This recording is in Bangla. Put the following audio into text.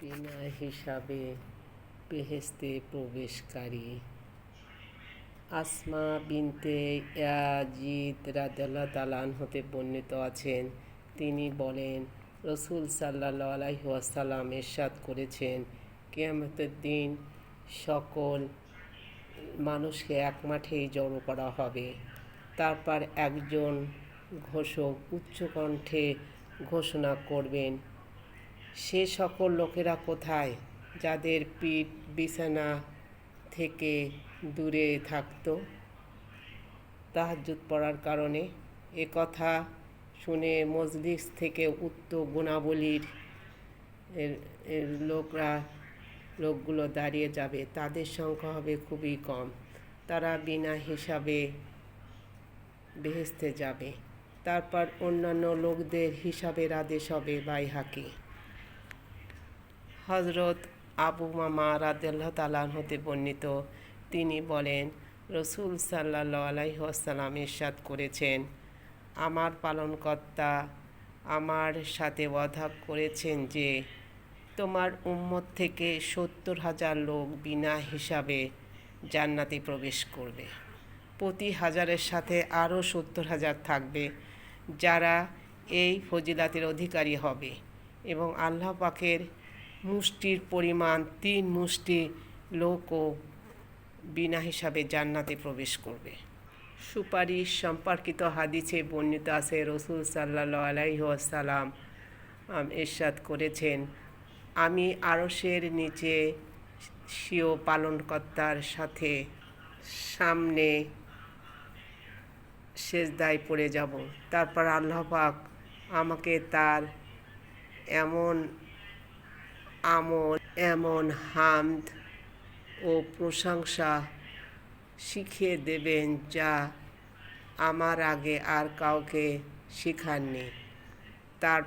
বিনা হিসাবে বেহেশতে প্রবেশকারী। আসমা বিনতে ইয়াজিদ রাদিয়াল্লাহু তাআলা হতে বর্ণিত আছেন, তিনি বলেন, রাসূল সাল্লাল্লাহু আলাইহি ওয়াসাল্লাম ইরশাদ করেছেন, কিয়ামতের দিন সকল মানুষকে এক মাঠেই জড়ো করা হবে। তারপর একজন ঘোষক উচ্চকণ্ঠে ঘোষণা করবেন, সে সকল লোকেরা কোথায় যাদের পিঠ বিছানা থেকে দূরে থাকত তাহাজ্জুদ পড়ার কারণে। এ কথা শুনে মজলিস থেকে উক্ত গুণাবলীর লোকগুলো দাঁড়িয়ে যাবে। তাদের সংখ্যা হবে খুবই কম। তারা বিনা হিসাবে বেহেশতে যাবে। তারপর অন্যান্য লোকদের হিসাবের আদেশ হবে। বাইহাকি। হযরত আবু উমামা রাদিয়াল্লাহু তাআলা হতে বর্ণিত, তিনি বলেন, রাসূল সাল্লাল্লাহু আলাইহি ওয়াসাল্লাম ইরশাদ করেছেন, আমার পালনকর্তা আমার সাথে ওয়াদা করেছেন যে তোমার উম্মত থেকে ৭০,০০০ লোক বিনা হিসাবে জান্নাতে প্রবেশ করবে। প্রতি হাজারের সাথে আরও ৭০,০০০ থাকবে যারা এই ফজিলাতের অধিকারী হবে এবং আল্লাহ পাকের মুষ্টির পরিমাণ ৩ মুষ্টি লোকও বিনা হিসাবে জান্নাতে প্রবেশ করবে। সুপারিশ সম্পর্কিত হাদিসে বর্ণিত আছে, রাসূল সাল্লাল্লাহু আলাইহি ওয়াসাল্লাম ইরশাদ করেছেন, আমি আরশের নিচে স্বীয় পালনকর্তার সাথে সামনে সেজদায় পড়ে যাব। তারপর আল্লাহ পাক আমাকে তার এমন আমল, এমন হামদ ও প্রশংসা শিখিয়ে দেবেন যা আমার আগে আর কাউকে শিখাননি। তার